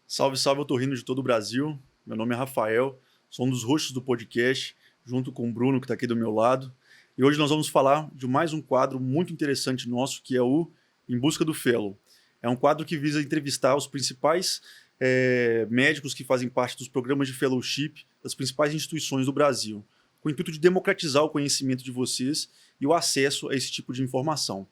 Salve, salve, otorrino de todo o Brasil. Meu nome é Rafael, sou um dos hosts do podcast, junto com o Bruno, que está aqui do meu lado. E hoje nós vamos falar de mais um quadro muito interessante nosso, que é o Em Busca do Fellow. É um quadro que visa entrevistar os principais médicos que fazem parte dos programas de fellowship das principais instituições do Brasil, com o intuito de democratizar o conhecimento de vocês e o acesso a esse tipo de informação.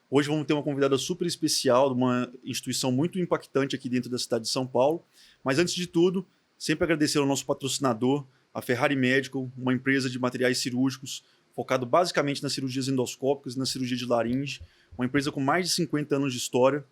Hoje vamos ter uma convidada super especial, de uma instituição muito impactante aqui dentro da cidade de São Paulo. Mas antes de tudo, sempre agradecer ao nosso patrocinador, a Ferrari Medical, uma empresa de materiais cirúrgicos, focado basicamente nas cirurgias endoscópicas e na cirurgia de laringe, uma empresa com mais de 50 anos de história,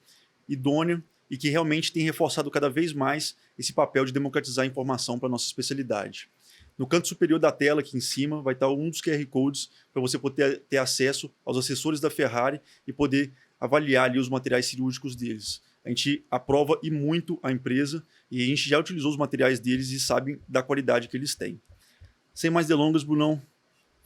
idônea e que realmente tem reforçado cada vez mais esse papel de democratizar a informação para a nossa especialidade. No canto superior da tela, aqui em cima, vai estar um dos QR Codes para você poder ter acesso aos assessores da Ferrari e poder avaliar ali os materiais cirúrgicos deles. A gente aprova e muito a empresa e a gente já utilizou os materiais deles e sabe da qualidade que eles têm. Sem mais delongas, Brunão,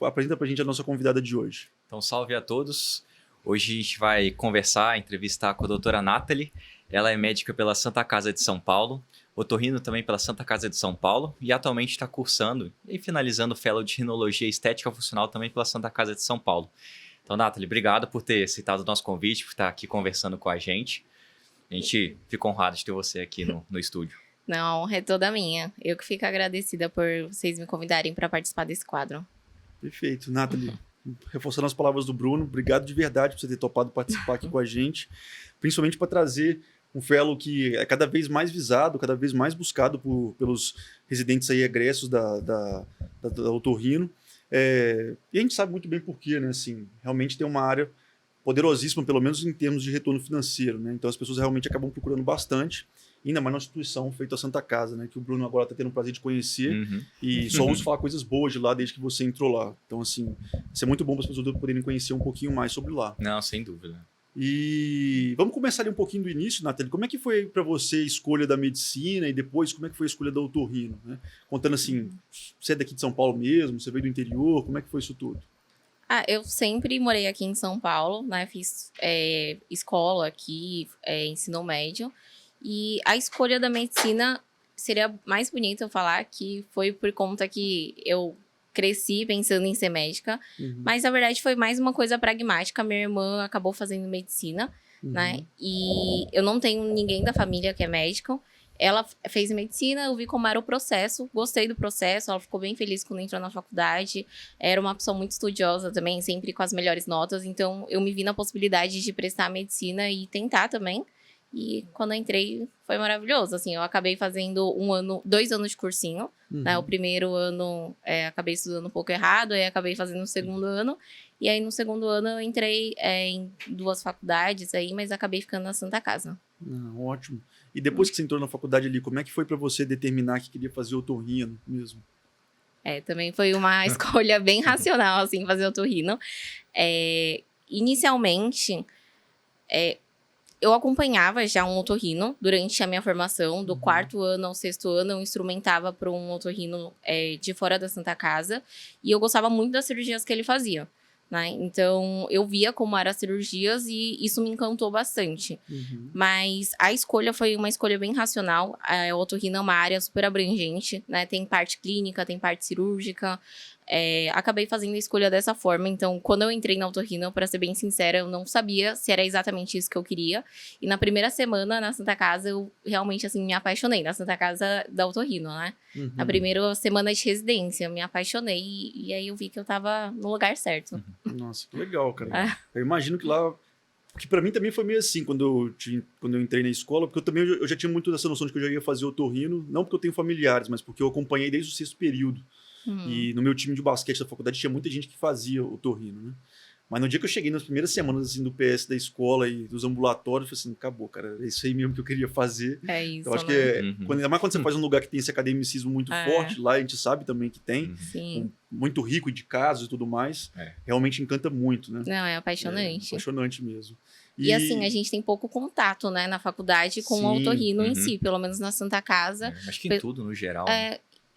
apresenta para a gente a nossa convidada de hoje. Então, salve a todos. Hoje a gente vai conversar, entrevistar com a doutora Nathalie. Ela é médica pela Santa Casa de São Paulo, otorrino também pela Santa Casa de São Paulo e atualmente está cursando e finalizando o Fellow de Rinologia Estética Funcional também pela Santa Casa de São Paulo. Então, Nathalie, obrigado por ter aceitado o nosso convite, por estar aqui conversando com a gente. A gente fica honrado de ter você aqui no estúdio. Não, a honra é toda minha. Eu que fico agradecida por vocês me convidarem para participar desse quadro. Perfeito. Nathalie, reforçando as palavras do Bruno, obrigado de verdade por você ter topado participar aqui com a gente, principalmente para trazer um fellow que é cada vez mais visado, cada vez mais buscado pelos residentes aí egressos da otorrino. E a gente sabe muito bem por quê, né? Assim, realmente tem uma área poderosíssima, pelo menos em termos de retorno financeiro, né? Então as pessoas realmente acabam procurando bastante, ainda mais na instituição feita a Santa Casa, né? Que o Bruno agora está tendo o prazer de conhecer e só ouço falar coisas boas de lá desde que você entrou lá. Então, assim, isso é muito bom para as pessoas poderem conhecer um pouquinho mais sobre lá. Não, sem dúvida. E vamos começar ali um pouquinho do início, Nathalie. Como é que foi para você a escolha da medicina e depois como é que foi a escolha da otorrino, né? Contando assim, você é daqui de São Paulo mesmo, você veio do interior, como é que foi isso tudo? Eu sempre morei aqui em São Paulo, né? Fiz escola aqui, ensino médio. E a escolha da medicina seria mais bonito eu falar que foi por conta que eu cresci pensando em ser médica, mas na verdade foi mais uma coisa pragmática. Minha irmã acabou fazendo medicina, né? E eu não tenho ninguém da família que é médico. Ela fez medicina, eu vi como era o processo, gostei do processo, ela ficou bem feliz quando entrou na faculdade. Era uma pessoa muito estudiosa também, sempre com as melhores notas, então eu me vi na possibilidade de prestar medicina e tentar também. E quando eu entrei, foi maravilhoso, assim, eu acabei fazendo 2 anos de cursinho, né, o primeiro ano acabei estudando um pouco errado, aí acabei fazendo o segundo ano, e aí no segundo ano eu entrei em 2 faculdades aí, mas acabei ficando na Santa Casa. Ótimo. E depois que você entrou na faculdade ali, como é que foi para você determinar que queria fazer otorrino mesmo? Também foi uma escolha bem racional, assim, fazer otorrino. Inicialmente, eu acompanhava já um otorrino durante a minha formação, do 4º ano ao 6º ano, eu instrumentava para um otorrino de fora da Santa Casa, e eu gostava muito das cirurgias que ele fazia, né? Então, eu via como eram as cirurgias e isso me encantou bastante. Mas a escolha foi uma escolha bem racional. A otorrino é uma área super abrangente, né? Tem parte clínica, tem parte cirúrgica. Acabei fazendo a escolha dessa forma. Então, quando eu entrei na otorrino, para ser bem sincera, eu não sabia se era exatamente isso que eu queria. E na primeira semana na Santa Casa, eu realmente, assim, me apaixonei na Santa Casa da otorrino, né? Na primeira semana de residência, eu me apaixonei e aí eu vi que eu tava no lugar certo. Nossa, que legal, cara. Eu imagino que lá... Porque para mim também foi meio assim quando eu entrei na escola, porque eu já tinha muito dessa noção de que eu já ia fazer otorrino, não porque eu tenho familiares, mas porque eu acompanhei desde o 6º período. E no meu time de basquete da faculdade tinha muita gente que fazia otorrino, né? Mas no dia que eu cheguei nas primeiras semanas assim, do PS da escola e dos ambulatórios, eu falei assim, acabou, cara, é isso aí mesmo que eu queria fazer. É isso, eu acho né? que ainda mais quando você faz um lugar que tem esse academicismo muito forte, lá a gente sabe também que tem, muito rico de casos e tudo mais, realmente encanta muito, né? Não, é apaixonante. Apaixonante mesmo. E assim, a gente tem pouco contato, né, na faculdade com o otorrino em si, pelo menos na Santa Casa. Acho que em tudo, no geral.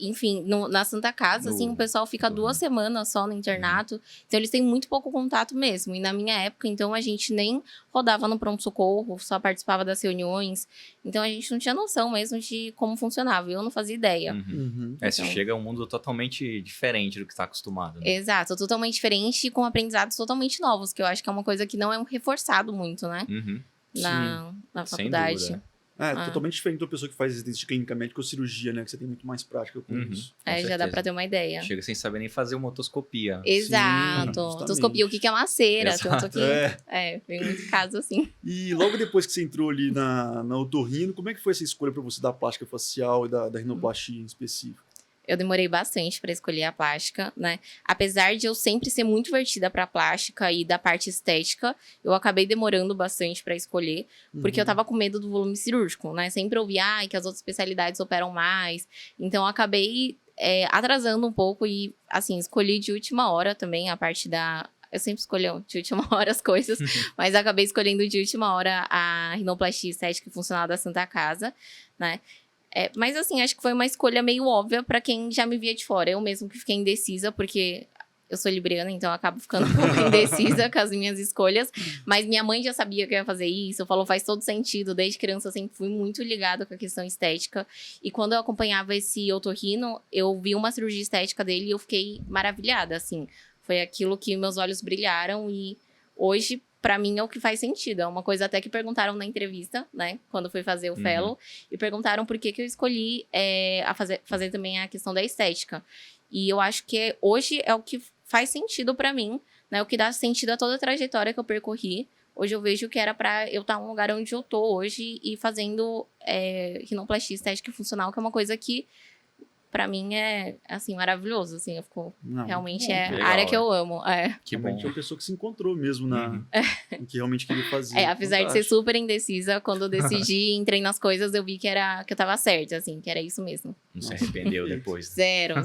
enfim, na Santa Casa, assim, o pessoal fica 2 semanas só no internato. Então, eles têm muito pouco contato mesmo. E na minha época, então, a gente nem rodava no pronto-socorro, só participava das reuniões. Então, a gente não tinha noção mesmo de como funcionava. Eu não fazia ideia. Você chega a um mundo totalmente diferente do que está acostumado. Né? Exato, totalmente diferente e com aprendizados totalmente novos, que eu acho que é uma coisa que não é reforçado muito, né? Na faculdade. Sem dúvida. Totalmente diferente da pessoa que faz residência clínica médica ou cirurgia, né? Que você tem muito mais prática com isso. Já dá pra ter uma ideia. Chega sem saber nem fazer uma otoscopia. Exato. Otoscopia, o que é uma cera. Tanto que tem muito caso assim. E logo depois que você entrou ali na otorrino, como é que foi essa escolha pra você da plástica facial e da rinoplastia em específico? Eu demorei bastante para escolher a plástica, né? Apesar de eu sempre ser muito vertida para plástica e da parte estética, eu acabei demorando bastante para escolher, porque eu tava com medo do volume cirúrgico, né? Sempre ouvia que as outras especialidades operam mais. Então, eu acabei atrasando um pouco e, assim, escolhi de última hora também a parte da... Eu sempre escolho de última hora as coisas, mas acabei escolhendo de última hora a rinoplastia estética e funcional da Santa Casa, né? Mas assim, acho que foi uma escolha meio óbvia pra quem já me via de fora. Eu mesmo que fiquei indecisa, porque eu sou libriana, então eu acabo ficando um pouco indecisa com as minhas escolhas. Mas minha mãe já sabia que eu ia fazer isso, falou, faz todo sentido. Desde criança eu sempre fui muito ligada com a questão estética. E quando eu acompanhava esse otorrino, eu vi uma cirurgia estética dele e eu fiquei maravilhada, assim. Foi aquilo que meus olhos brilharam e hoje... Pra mim é o que faz sentido. É uma coisa até que perguntaram na entrevista, né? Quando fui fazer o fellow. E perguntaram por que eu escolhi fazer também a questão da estética. E eu acho que hoje é o que faz sentido pra mim, né? O que dá sentido a toda a trajetória que eu percorri. Hoje eu vejo que era pra eu estar num lugar onde eu tô hoje e fazendo rinoplastia estética e funcional, que é uma coisa que pra mim é, assim, maravilhoso, assim, eu fico... realmente a área que eu amo. Que bom. É uma pessoa que se encontrou mesmo no que realmente queria fazer. Apesar de ser super indecisa, quando eu decidi, entrei nas coisas, eu vi que eu tava certa, assim, que era isso mesmo. Não se arrependeu depois. Zero.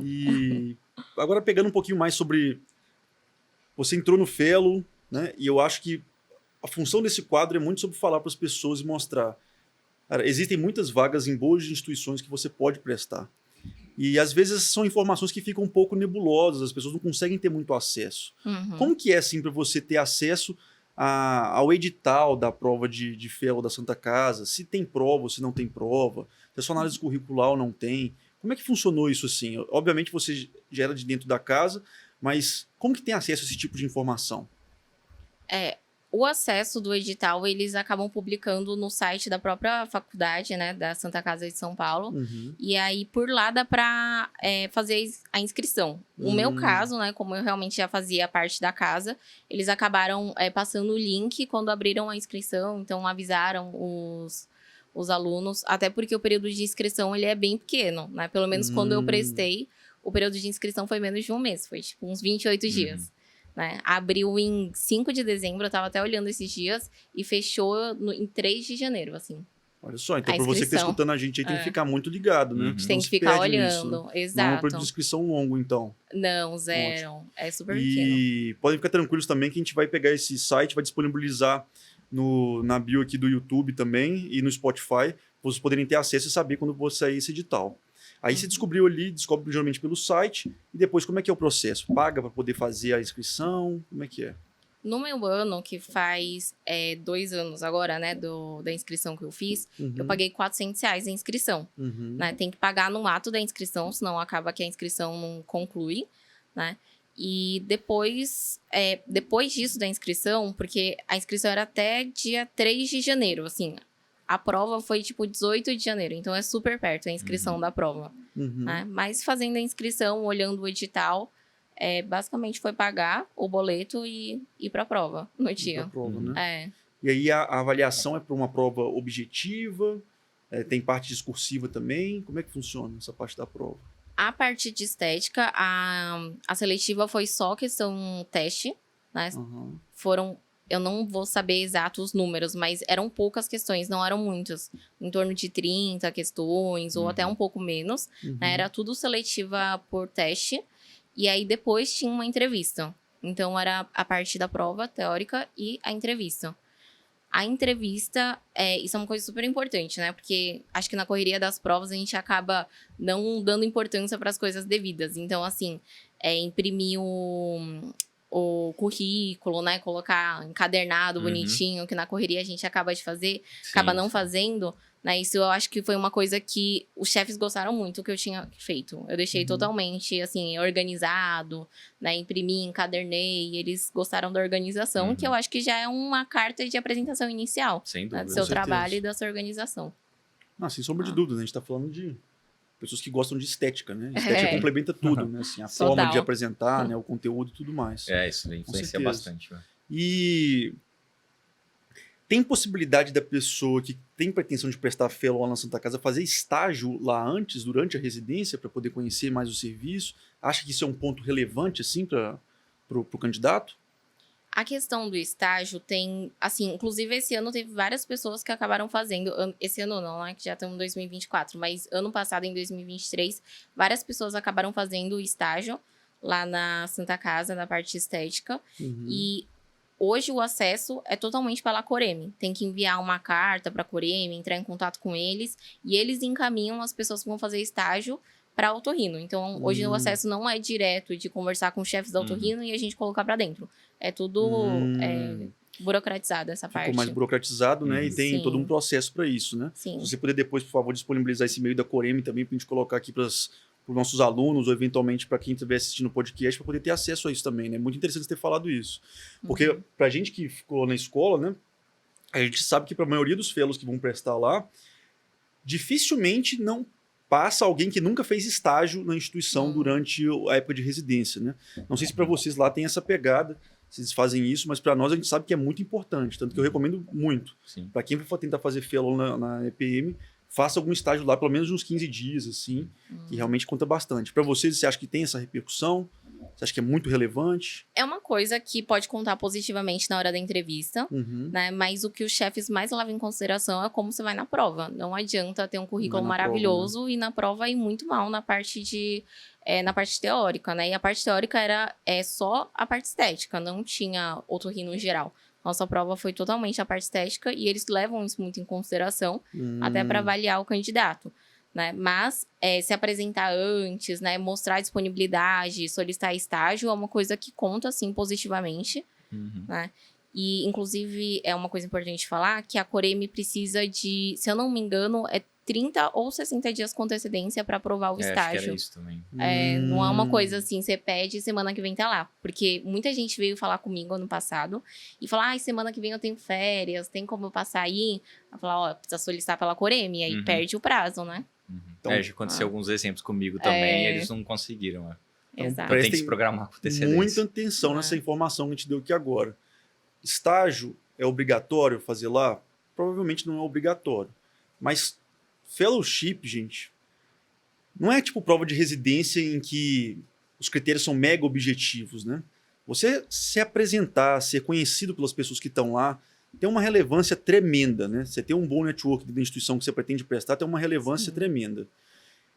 E agora pegando um pouquinho mais sobre... Você entrou no fellow, né? E eu acho que a função desse quadro é muito sobre falar para as pessoas e mostrar. Cara, existem muitas vagas em boas instituições que você pode prestar. E às vezes são informações que ficam um pouco nebulosas, as pessoas não conseguem ter muito acesso. Como que é assim para você ter acesso ao edital da prova de fellow da Santa Casa? Se tem prova ou se não tem prova? Se a sua análise curricular ou não tem? Como é que funcionou isso assim? Obviamente você já era de dentro da casa, mas como que tem acesso a esse tipo de informação? O acesso do edital, eles acabam publicando no site da própria faculdade, né, da Santa Casa de São Paulo. E aí, por lá, dá para fazer a inscrição. No meu caso, né, como eu realmente já fazia parte da casa, eles acabaram passando o link quando abriram a inscrição. Então, avisaram os alunos, até porque o período de inscrição ele é bem pequeno, né? Pelo menos quando eu prestei, o período de inscrição foi menos de um mês. Foi, tipo, uns 28 dias. Né? Abriu em 5 de dezembro, eu tava até olhando esses dias, e fechou em 3 de janeiro, assim. Olha só, então para você que tá escutando a gente aí, tem que ficar muito ligado, né? Tem que ficar olhando, nisso, exato. Não é um período de inscrição longo, então. Não, zero. Ótimo. É super pequeno. E podem ficar tranquilos também que a gente vai pegar esse site, vai disponibilizar na bio aqui do YouTube também e no Spotify, para vocês poderem ter acesso e saber quando for sair esse edital. Aí você descobriu ali, descobre geralmente pelo site, e depois como é que é o processo? Paga para poder fazer a inscrição? Como é que é? No meu ano, que faz 2 anos agora, né, da inscrição que eu fiz, eu paguei R$400 a inscrição. Né? Tem que pagar no ato da inscrição, senão acaba que a inscrição não conclui, né? E depois disso da inscrição, porque a inscrição era até dia 3 de janeiro, assim... A prova foi, tipo, 18 de janeiro. Então, é super perto a inscrição da prova. Né? Mas fazendo a inscrição, olhando o edital, basicamente foi pagar o boleto e ir para a prova no dia. Pra prova, né? E aí, a avaliação é para uma prova objetiva? Tem parte discursiva também? Como é que funciona essa parte da prova? A parte de estética, a seletiva foi só questão teste. Né? Foram... Eu não vou saber exatos números, mas eram poucas questões, não eram muitas. Em torno de 30 questões, ou até um pouco menos. Né? Era tudo seletiva por teste. E aí, depois, tinha uma entrevista. Então, era a parte da prova teórica e a entrevista. A entrevista, isso é uma coisa super importante, né? Porque acho que na correria das provas a gente acaba não dando importância para as coisas devidas. Então, assim, imprimir o currículo, né? Colocar encadernado, bonitinho, que na correria a gente acaba de fazer, acaba não fazendo, né? Isso eu acho que foi uma coisa que os chefes gostaram muito que eu tinha feito. Eu deixei totalmente, assim, organizado, né? Imprimi, encadernei, e eles gostaram da organização, que eu acho que já é uma carta de apresentação inicial. Sem Né? dúvida. Do seu Com certeza. trabalho e da sua organização. Sem sombra de dúvida, né? A gente está falando de pessoas que gostam de estética, né? Estética complementa tudo, né? Assim, a forma de apresentar, né? O conteúdo e tudo mais. Isso influencia bastante. Né? E tem possibilidade da pessoa que tem pretensão de prestar fellow lá na Santa Casa fazer estágio lá antes, durante a residência, para poder conhecer mais o serviço? Acha que isso é um ponto relevante, assim, para o candidato? A questão do estágio tem, assim, inclusive esse ano teve várias pessoas que acabaram fazendo, esse ano não, né, que já estamos em 2024, mas ano passado, em 2023, várias pessoas acabaram fazendo estágio lá na Santa Casa, na parte estética, e hoje o acesso é totalmente pela Coreme. Tem que enviar uma carta para a Coreme, entrar em contato com eles, e eles encaminham as pessoas que vão fazer estágio para otorrino. Então, hoje o acesso não é direto de conversar com os chefes da otorrino e a gente colocar para dentro. É tudo burocratizado essa parte. Ficou mais burocratizado, né? E tem Sim. todo um processo para isso, né? Sim. Se você puder depois, por favor, disponibilizar esse e-mail da Coreme também para a gente colocar aqui para os nossos alunos ou eventualmente para quem estiver assistindo o podcast para poder ter acesso a isso também, né? Muito interessante ter falado isso. Porque para a gente que ficou na escola, né? A gente sabe que para a maioria dos fellows que vão prestar lá, dificilmente não passa alguém que nunca fez estágio na instituição durante a época de residência, né? Não sei se para vocês lá tem essa pegada, vocês fazem isso, mas para nós a gente sabe que é muito importante, tanto que eu recomendo muito. Para quem vai tentar fazer fellow na EPM, faça algum estágio lá, pelo menos uns 15 dias, assim, que realmente conta bastante. Para vocês, você acha que tem essa repercussão? Você acha que é muito relevante? É uma coisa que pode contar positivamente na hora da entrevista, né? Mas o que os chefes mais levam em consideração é como você vai na prova. Não adianta ter um currículo maravilhoso prova, né? E na prova ir muito mal na parte na parte teórica, né? E a parte teórica era só a parte estética, não tinha otorrino em geral. Nossa prova foi totalmente a parte estética e eles levam isso muito em consideração, até para avaliar o candidato. Né? Mas se apresentar antes, né? Mostrar disponibilidade, solicitar estágio é uma coisa que conta, assim, positivamente. Né? E, inclusive, é uma coisa importante falar que a Coreme precisa de, se eu não me engano, 30 ou 60 dias com antecedência para aprovar o estágio. Acho que era isso também. Não é uma coisa assim, você pede e semana que vem tá lá. Porque muita gente veio falar comigo ano passado e falar, semana que vem eu tenho férias, tem como eu passar aí? Eu falar, precisa solicitar pela Coreme, aí perde o prazo, né? Então, já aconteceu alguns exemplos comigo também, eles não conseguiram. Né? Então, Exato. Tem que se programar com antecedência. Muita atenção nessa informação que a gente deu aqui agora. Estágio é obrigatório fazer lá? Provavelmente não é obrigatório. Mas fellowship, gente, não é tipo prova de residência em que os critérios são mega objetivos, né? Você se apresentar, ser conhecido pelas pessoas que estão lá, tem uma relevância tremenda, né? Você ter um bom network da instituição que você pretende prestar tem uma relevância tremenda.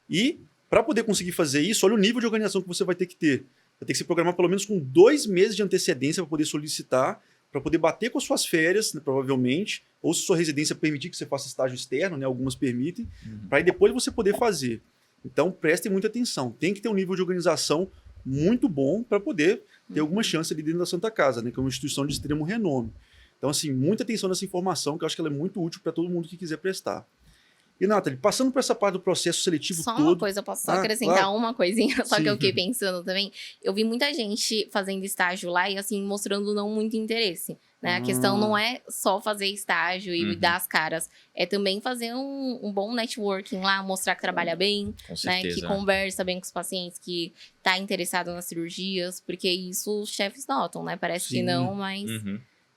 E, para poder conseguir fazer isso, olha o nível de organização que você vai ter que ter. Vai ter que se programar pelo menos com 2 meses de antecedência para poder solicitar, para poder bater com as suas férias, né, provavelmente, ou se sua residência permitir que você faça estágio externo, né, algumas permitem, para depois você poder fazer. Então, prestem muita atenção. Tem que ter um nível de organização muito bom para poder ter alguma chance ali dentro da Santa Casa, né, que é uma instituição de extremo renome. Então, assim, muita atenção nessa informação, que eu acho que ela é muito útil para todo mundo que quiser prestar. E, Nathalie, passando por essa parte do processo seletivo só todo... Só uma coisa, eu posso só acrescentar claro. uma coisinha, só Sim. que eu fiquei pensando também. Eu vi muita gente fazendo estágio lá e, assim, mostrando não muito interesse, né? A questão não é só fazer estágio e dar as caras, é também fazer um bom networking lá, mostrar que trabalha bem, né? Que conversa bem com os pacientes, que tá interessado nas cirurgias, porque isso os chefes notam, né? Parece que não, mas...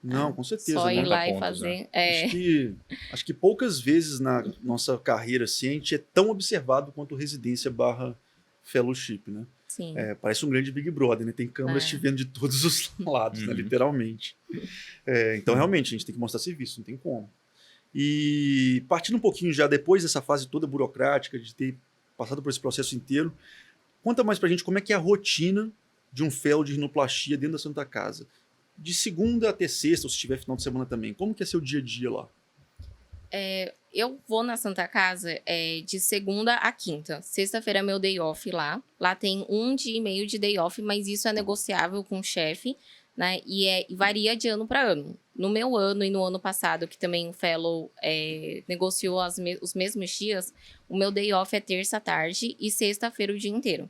Não, com certeza. Só ir lá pontos, e fazer. Né? Acho que poucas vezes na nossa carreira assim, a gente é tão observado quanto residência / fellowship, né? Sim. Parece um grande Big Brother, né? Tem câmeras te vendo de todos os lados, né? Literalmente. Então, realmente, a gente tem que mostrar serviço, não tem como. E partindo um pouquinho já depois dessa fase toda burocrática, de ter passado por esse processo inteiro, conta mais pra gente como é que é a rotina de um fellow de rinoplastia dentro da Santa Casa. de segunda até sexta, ou se tiver final de semana também, como que é seu dia a dia lá? Eu vou na Santa Casa de segunda a quinta. Sexta-feira é meu day off lá. Lá tem 1 dia e meio de day off, mas isso é negociável com o chefe, né? E varia de ano para ano. No meu ano e no ano passado, que também o Fellow negociou os mesmos dias, o meu day off é terça à tarde e sexta-feira o dia inteiro.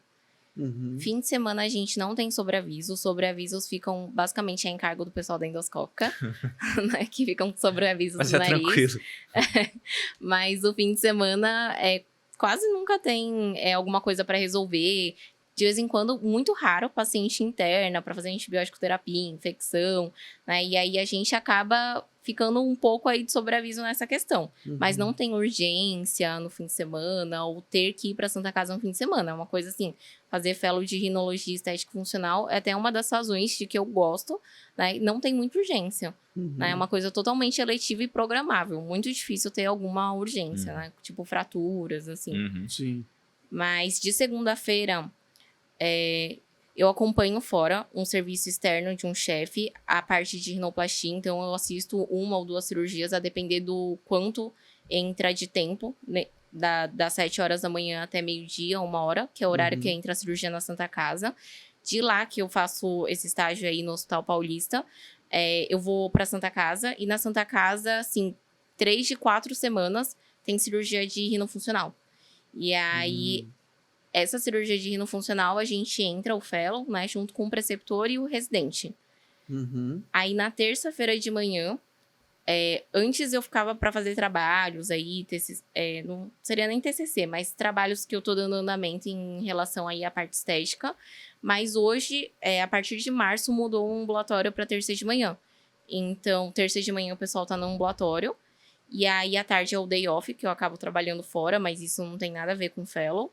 Uhum. Fim de semana a gente não tem sobreaviso. Os sobreavisos ficam basicamente a encargo do pessoal da endoscópica, né? Que ficam com sobreavisos Mas no é nariz. tranquilo. Mas o fim de semana quase nunca tem alguma coisa para resolver. De vez em quando, muito raro, paciente interna para fazer antibiótico terapia, infecção, né? E aí a gente acaba ficando um pouco aí de sobreaviso nessa questão. Mas não tem urgência no fim de semana ou ter que ir para Santa Casa no fim de semana. É uma coisa assim, fazer fellow de rinologia estética funcional é até uma das razões de que eu gosto, né? Não tem muita urgência. Né? É uma coisa totalmente eletiva e programável. Muito difícil ter alguma urgência, né? Tipo fraturas, assim. Sim. Mas de segunda-feira, eu acompanho fora um serviço externo de um chefe, a parte de rinoplastia. Então, eu assisto 1 ou 2 cirurgias, a depender do quanto entra de tempo, né? Das 7 horas da manhã até meio-dia, 1 hora, que é o horário que entra a cirurgia na Santa Casa. De lá que eu faço esse estágio aí no Hospital Paulista, eu vou para Santa Casa. E na Santa Casa, assim, 3 de 4 semanas tem cirurgia de rinofuncional. E aí, essa cirurgia de rinofuncional, a gente entra, o fellow, né, junto com o preceptor e o residente. Aí, na terça-feira de manhã, antes eu ficava para fazer trabalhos aí, não seria nem TCC, mas trabalhos que eu tô dando andamento em relação aí à parte estética. Mas hoje, a partir de março, mudou o ambulatório para terça de manhã. Então, terça de manhã o pessoal tá no ambulatório. E aí, à tarde é o day off, que eu acabo trabalhando fora, mas isso não tem nada a ver com fellow.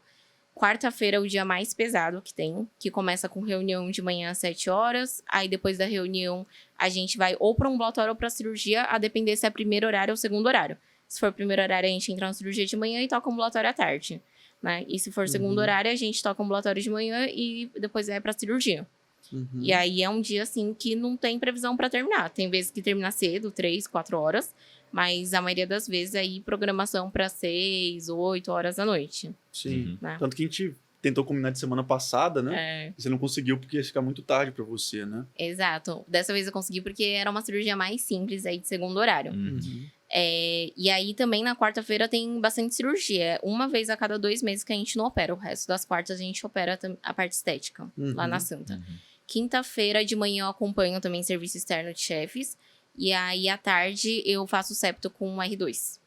Quarta-feira é o dia mais pesado que tem, que começa com reunião de manhã às 7 horas. Aí, depois da reunião, a gente vai ou para um ambulatório ou para cirurgia, a depender se é primeiro horário ou segundo horário. Se for primeiro horário, a gente entra na cirurgia de manhã e toca o ambulatório à tarde, né? E se for segundo horário, a gente toca o ambulatório de manhã e depois vai para cirurgia. E aí, é um dia, assim, que não tem previsão para terminar. Tem vezes que termina cedo, 3, 4 horas. Mas a maioria das vezes aí programação para 6, 8 horas da noite. Sim. Né? Tanto que a gente tentou combinar de semana passada, né? Você não conseguiu porque ia ficar muito tarde para você, né? Exato. Dessa vez eu consegui porque era uma cirurgia mais simples aí de segundo horário. E aí também na quarta-feira tem bastante cirurgia. Uma vez a cada 2 meses que a gente não opera. O resto das quartas a gente opera a parte estética lá na Santa. Quinta-feira de manhã eu acompanho também serviço externo de chefes. E aí, à tarde, eu faço septo com o R2,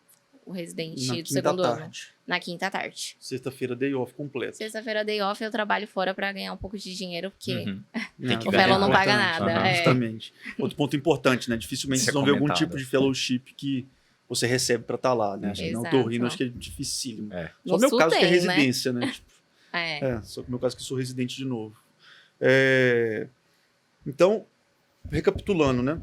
o residente do segundo ano. Na quinta tarde. Sexta-feira, day off completo. Sexta-feira, day off, eu trabalho fora para ganhar um pouco de dinheiro, porque Tem que o ganhar. fellow não paga nada. Justamente. Outro ponto importante, né? Dificilmente vocês vão ver algum tipo de fellowship que você recebe para estar lá, né? Acho que não, otorrino, acho que é dificílimo. Só o meu caso que é residência, né? Só que o meu caso que eu sou residente de novo. Então, recapitulando, né?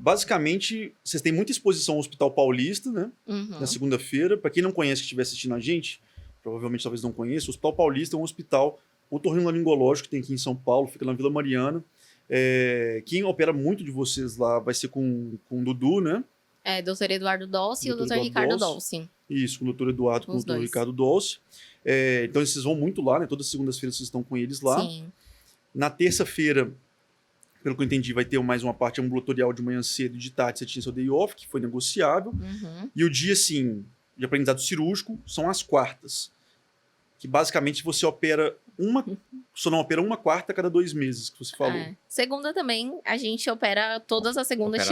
Basicamente, vocês têm muita exposição ao Hospital Paulista, né? Na segunda-feira. Para quem não conhece, que estiver assistindo a gente, provavelmente talvez não conheça, o Hospital Paulista é um hospital otorrinolaringológico que tem aqui em São Paulo, fica na Vila Mariana. Quem opera muito de vocês lá vai ser com o Dudu, né? Dr. Eduardo Dolce e o Dr. Ricardo Dolce. Isso, com o Dr. Eduardo e com o Dr. Ricardo Dolce. Então, vocês vão muito lá, né? Todas as segundas-feiras vocês estão com eles lá. Sim. Na terça-feira, pelo que eu entendi, vai ter mais uma parte ambulatorial de manhã cedo e de tarde você tinha seu day off, que foi negociável. E o dia, assim, de aprendizado cirúrgico são as quartas. Que basicamente você opera só não opera uma quarta a cada 2 meses, que você falou. Segunda também, a gente opera todas as segundas,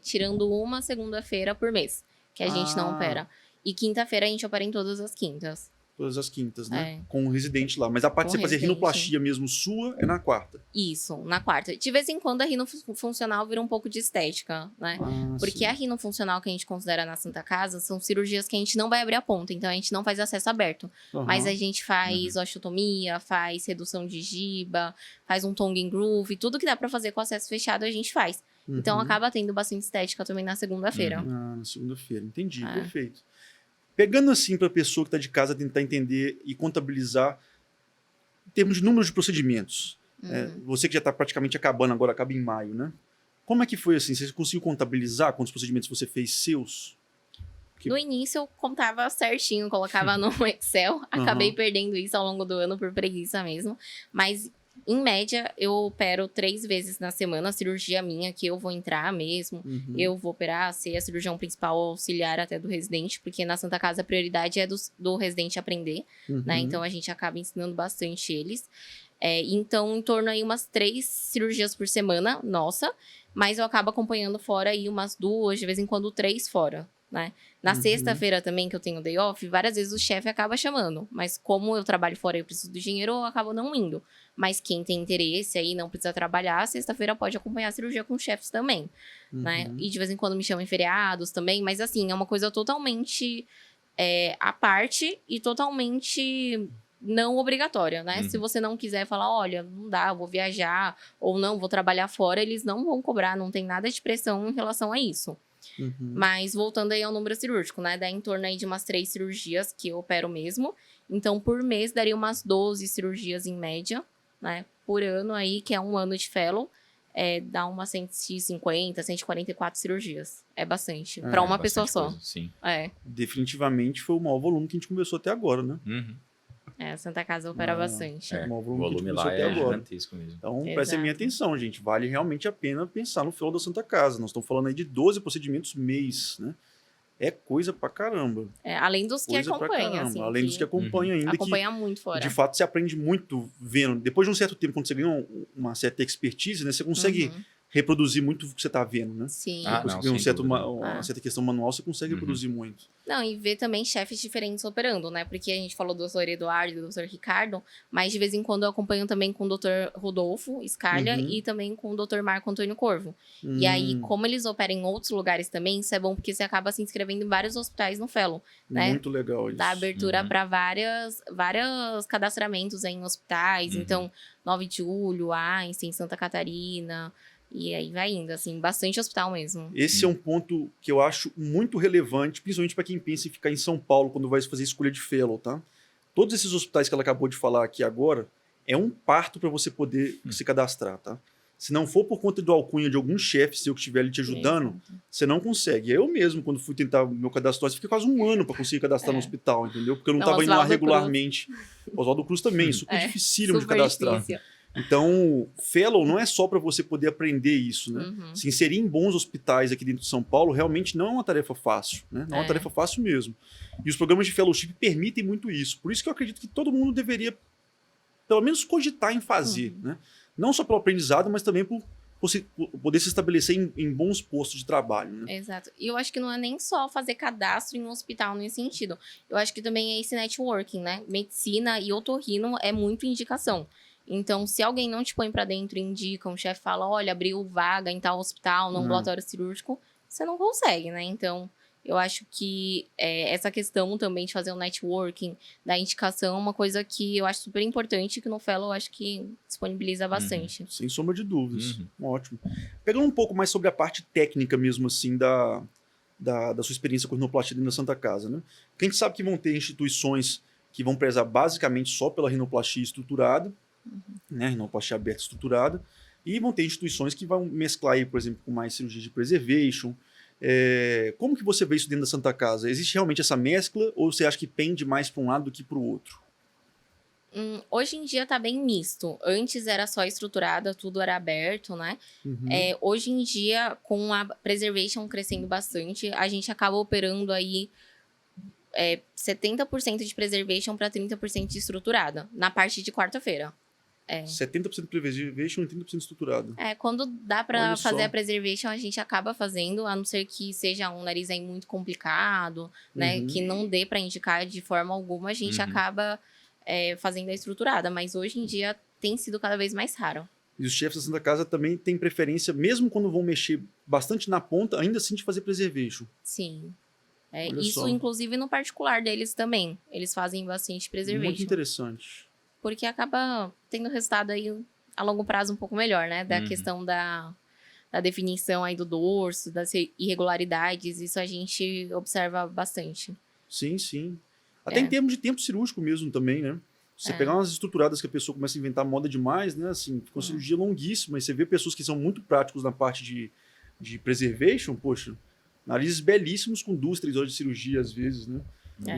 tirando uma segunda-feira por mês, que a gente não opera. E quinta-feira a gente opera em todas as quintas. Todas as quintas, né? Com o residente lá. Mas a parte de você fazer rinoplastia mesmo sua é na quarta. Isso, na quarta. De vez em quando a rinofuncional vira um pouco de estética, né? Porque a rinofuncional que a gente considera na Santa Casa são cirurgias que a gente não vai abrir a ponta, então a gente não faz acesso aberto. Mas a gente faz osteotomia, faz redução de giba, faz um tongue and groove, tudo que dá pra fazer com acesso fechado a gente faz. Então acaba tendo bastante estética também na segunda-feira. Na segunda-feira, entendi, perfeito. Pegando assim para a pessoa que está de casa tentar entender e contabilizar em termos de número de procedimentos. Você que já está praticamente acabando agora, acaba em maio, né? Como é que foi assim? Você conseguiu contabilizar quantos procedimentos você fez seus? No início eu contava certinho, colocava no Excel. Acabei perdendo isso ao longo do ano por preguiça mesmo. Mas, em média, eu opero 3 vezes na semana a cirurgia minha, que eu vou entrar mesmo. Eu vou operar, ser a cirurgião principal auxiliar até do residente, porque na Santa Casa a prioridade é do residente aprender, né? Então a gente acaba ensinando bastante eles. Então, em torno aí umas 3 cirurgias por semana, nossa. Mas eu acabo acompanhando fora aí umas 2, de vez em quando 3 fora, né? Na sexta-feira também, que eu tenho day off, várias vezes o chefe acaba chamando. Mas como eu trabalho fora e eu preciso do dinheiro, eu acabo não indo. Mas quem tem interesse aí, não precisa trabalhar, sexta-feira pode acompanhar a cirurgia com os chefes também, né? E de vez em quando me chamam em feriados também. Mas assim, é uma coisa totalmente à parte e totalmente não obrigatória, né? Se você não quiser falar, olha, não dá, eu vou viajar, ou não, vou trabalhar fora, eles não vão cobrar, não tem nada de pressão em relação a isso. Mas voltando aí ao número cirúrgico, né? Dá em torno aí de umas 3 cirurgias que eu opero mesmo. Então, por mês, daria umas 12 cirurgias em média, né? Por ano aí, que é um ano de fellow, dá umas 150, 144 cirurgias. É bastante. Para uma pessoa só. Coisa, sim. Definitivamente foi o maior volume que a gente conversou até agora, né? A Santa Casa opera bastante. O O volume lá é gigantesco mesmo. Então, prestem a minha atenção, gente. Vale realmente a pena pensar no fellow da Santa Casa. Nós estamos falando aí de 12 procedimentos mês, né? É coisa pra caramba. Além dos que acompanham, assim. Além dos que acompanham ainda. Acompanha muito fora. De fato, você aprende muito vendo. Depois de um certo tempo, quando você ganha uma certa expertise, né? Você consegue reproduzir muito o que você está vendo, né? Sim. Depois que vê uma certa questão manual, você consegue reproduzir muito. Não, e ver também chefes diferentes operando, né? Porque a gente falou do Dr. Eduardo e do Dr. Ricardo, mas de vez em quando eu acompanho também com o Dr. Rodolfo Scalia e também com o Dr. Marco Antônio Corvo. E aí, como eles operam em outros lugares também, isso é bom porque você acaba se inscrevendo em vários hospitais no fellow, né? Muito legal isso. Dá abertura para vários cadastramentos aí em hospitais. Então, 9 de Julho, Einstein, Santa Catarina. E aí vai indo, assim, bastante hospital mesmo. Esse é um ponto que eu acho muito relevante, principalmente para quem pensa em ficar em São Paulo quando vai fazer escolha de fellow, tá? Todos esses hospitais que ela acabou de falar aqui agora, é um parto para você poder se cadastrar, tá? Se não for por conta do alcunha de algum chefe seu que estiver ali te ajudando, você não consegue. Eu mesmo, quando fui tentar o meu cadastro, eu fiquei quase um ano para conseguir cadastrar no hospital, entendeu? Porque eu não estava indo lá regularmente. Oswaldo Cruz também, super dificílimo de cadastrar. Difícil. Então, fellow não é só para você poder aprender isso, né? Se inserir em bons hospitais aqui dentro de São Paulo realmente não é uma tarefa fácil, né? Não é uma tarefa fácil mesmo. E os programas de fellowship permitem muito isso. Por isso que eu acredito que todo mundo deveria, pelo menos, cogitar em fazer, né? Não só pelo aprendizado, mas também por poder se estabelecer em bons postos de trabalho, né? Exato. E eu acho que não é nem só fazer cadastro em um hospital nesse sentido. Eu acho que também é esse networking, né? Medicina e otorrino é muito indicação. Então, se alguém não te põe pra dentro e indica, um chefe fala, olha, abriu vaga em tal hospital, no ambulatório cirúrgico, você não consegue, né? Então, eu acho que essa questão também de fazer o networking, da indicação, é uma coisa que eu acho super importante, que no fellow eu acho que disponibiliza bastante. Sem sombra de dúvidas. Ótimo. Pegando um pouco mais sobre a parte técnica mesmo, assim, da sua experiência com rinoplastia dentro da Santa Casa, né? Porque a gente sabe que vão ter instituições que vão prezar basicamente só pela rinoplastia estruturada, né, rinoplastia aberta estruturada, e vão ter instituições que vão mesclar aí, por exemplo, com mais cirurgia de preservation. Como que você vê isso dentro da Santa Casa? Existe realmente essa mescla ou você acha que pende mais para um lado do que para o outro? Hoje em dia tá bem misto. Antes era só estruturada, tudo era aberto, né? Hoje em dia, com a preservation crescendo bastante, a gente acaba operando aí 70% de preservation para 30% de estruturada, na parte de quarta-feira. 70% preservation e 30% estruturado. Quando dá para fazer a preservation, a gente acaba fazendo, a não ser que seja um nariz aí muito complicado, né? Que não dê para indicar de forma alguma, a gente acaba fazendo a estruturada. Mas hoje em dia tem sido cada vez mais raro. E os chefes da Santa Casa também têm preferência, mesmo quando vão mexer bastante na ponta, ainda assim de fazer preservation. Sim. Isso, inclusive, no particular deles também. Eles fazem bastante preservation. Muito interessante. Porque acaba tendo resultado aí a longo prazo um pouco melhor, né? Da questão da definição aí do dorso, das irregularidades. Isso a gente observa bastante. Sim, sim. Até em termos de tempo cirúrgico mesmo também, né? Você pegar umas estruturadas que a pessoa começa a inventar moda demais, né? Assim, fica uma cirurgia longuíssima. E você vê pessoas que são muito práticos na parte de preservation, poxa, narizes belíssimos com 2, 3 horas de cirurgia, às vezes, né?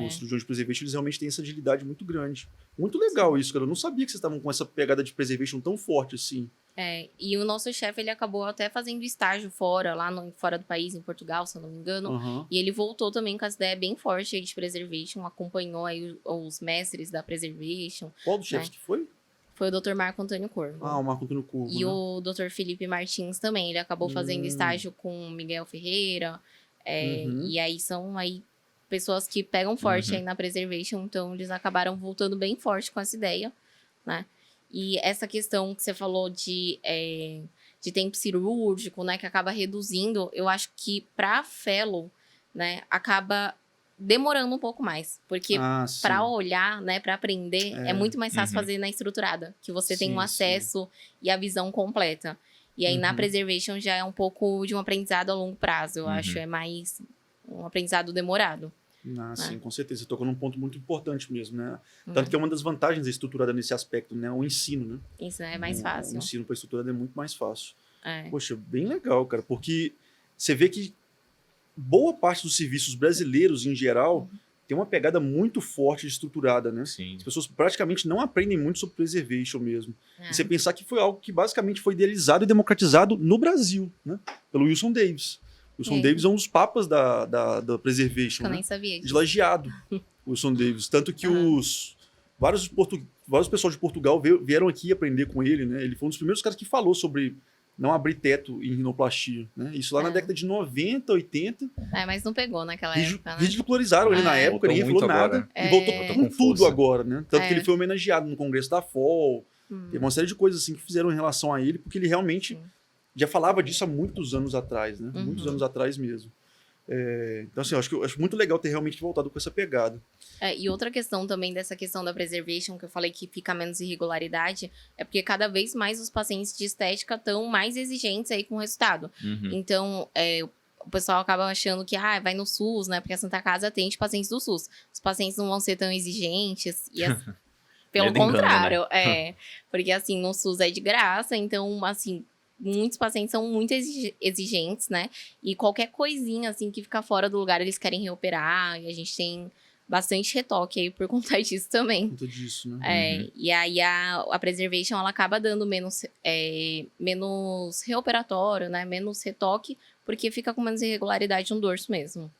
Os cirurgiões de preservation, eles realmente têm essa agilidade muito grande. Muito legal isso, cara. Eu não sabia que vocês estavam com essa pegada de preservation tão forte assim. E o nosso chefe, ele acabou até fazendo estágio fora, fora do país, em Portugal, se eu não me engano. E ele voltou também com essa ideia bem forte aí de preservation, acompanhou aí os mestres da preservation. Qual dos chefes que foi? Foi o Dr. Marco Antônio Corvo. O Marco Antônio Corvo, E o Dr. Felipe Martins também, ele acabou fazendo estágio com o Miguel Ferreira. E aí são aí pessoas que pegam forte aí na preservation, então eles acabaram voltando bem forte com essa ideia, né? E essa questão que você falou de tempo cirúrgico, né, que acaba reduzindo, eu acho que para fellow, né, acaba demorando um pouco mais, porque para olhar, né, para aprender, é muito mais fácil fazer na estruturada, que você tem um acesso e a visão completa. E aí na preservation já é um pouco de um aprendizado a longo prazo, eu acho, é mais um aprendizado demorado. Sim, com certeza. Você tocou num ponto muito importante mesmo, né? Tanto que é uma das vantagens da estruturada nesse aspecto, né? O ensino, né? Isso é mais fácil. O ensino para estruturada é muito mais fácil. Poxa, bem legal, cara. Porque você vê que boa parte dos serviços brasileiros, em geral, tem uma pegada muito forte de estruturada, né? Sim. As pessoas praticamente não aprendem muito sobre preservation mesmo. E você pensar que foi algo que basicamente foi idealizado e democratizado no Brasil, né? Pelo Wilson Davis. Wilson Davis é um dos papas da preservation. Eu nem sabia disso. De lajeado, Wilson Davis. Tanto que vários pessoal de Portugal vieram aqui aprender com ele, né? Ele foi um dos primeiros caras que falou sobre não abrir teto em rinoplastia, né? Isso lá na década de 90, 80. Mas não pegou naquela época, né? Ridicularizaram ele na época, ninguém falou nada. E voltou com tudo agora, né? Tanto que ele foi homenageado no Congresso da FOL. Teve uma série de coisas assim que fizeram em relação a ele, porque ele realmente já falava disso há muitos anos atrás, né? Muitos anos atrás mesmo. Então, assim, eu acho muito legal ter realmente voltado com essa pegada. E outra questão também dessa questão da preservation, que eu falei que fica menos irregularidade, é porque cada vez mais os pacientes de estética estão mais exigentes aí com o resultado. Então, o pessoal acaba achando que vai no SUS, né? Porque a Santa Casa atende pacientes do SUS. Os pacientes não vão ser tão exigentes. E pelo contrário, né? Porque assim, no SUS é de graça, então, assim, muitos pacientes são muito exigentes, né? E qualquer coisinha, assim, que fica fora do lugar, eles querem reoperar. E a gente tem bastante retoque aí por conta disso também. Por conta disso, né? E aí a preservation, ela acaba dando menos reoperatório, né? Menos retoque, porque fica com menos irregularidade no dorso mesmo.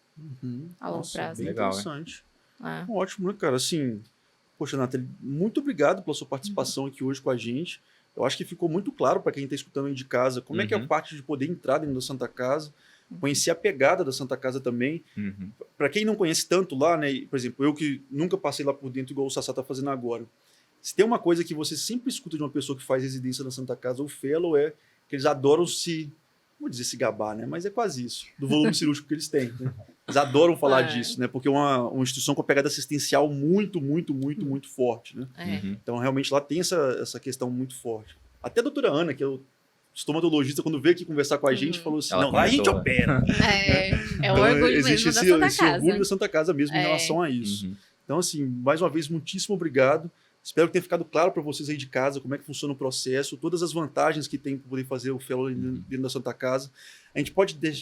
A longo prazo. Bem legal, interessante. Ótimo, né, cara? Assim, poxa, Nathalie, muito obrigado pela sua participação aqui hoje com a gente. Eu acho que ficou muito claro para quem está escutando aí de casa como é que é a parte de poder entrar dentro da Santa Casa, conhecer a pegada da Santa Casa também. Para quem não conhece tanto lá, né? Por exemplo, eu que nunca passei lá por dentro igual o Sassá está fazendo agora. Se tem uma coisa que você sempre escuta de uma pessoa que faz residência na Santa Casa ou fellow é que eles adoram vou dizer se gabar, né? Mas é quase isso, do volume cirúrgico que eles têm. Né? Eles adoram falar disso, né? Porque é uma instituição com pegada assistencial muito, muito, muito, muito forte, né? Então, realmente, lá tem essa questão muito forte. Até a doutora Ana, que é o estomatologista, quando veio aqui conversar com a gente, falou assim, Ela não, lá a gente opera. É o orgulho existe mesmo da Santa esse Casa. orgulho da Santa Casa mesmo em relação a isso. Então, assim, mais uma vez, muitíssimo obrigado. Espero que tenha ficado claro para vocês aí de casa como é que funciona o processo, todas as vantagens que tem para poder fazer o fellow dentro da Santa Casa. A gente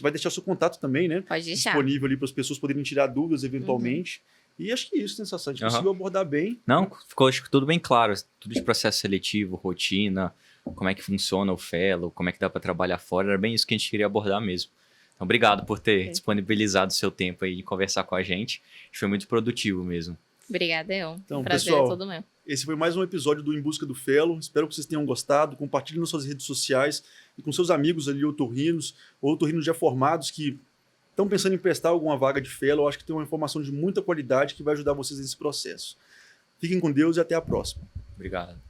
vai deixar o seu contato também, né? Pode deixar. Disponível ali para as pessoas poderem tirar dúvidas eventualmente. E acho que é isso, né, Sassá? A gente conseguiu abordar bem. Não, ficou acho que tudo bem claro. Tudo de processo seletivo, rotina, como é que funciona o fellow, como é que dá para trabalhar fora. Era bem isso que a gente queria abordar mesmo. Então, obrigado por ter disponibilizado o seu tempo aí de conversar com a gente. Foi muito produtivo mesmo. Obrigada, eu. Então, prazer pessoal, é todo meu. Esse foi mais um episódio do Em Busca do Fellow. Espero que vocês tenham gostado. Compartilhem nas suas redes sociais e com seus amigos ali, otorrinos ou otorrinos já formados que estão pensando em prestar alguma vaga de fellow. Eu acho que tem uma informação de muita qualidade que vai ajudar vocês nesse processo. Fiquem com Deus e até a próxima. Obrigado.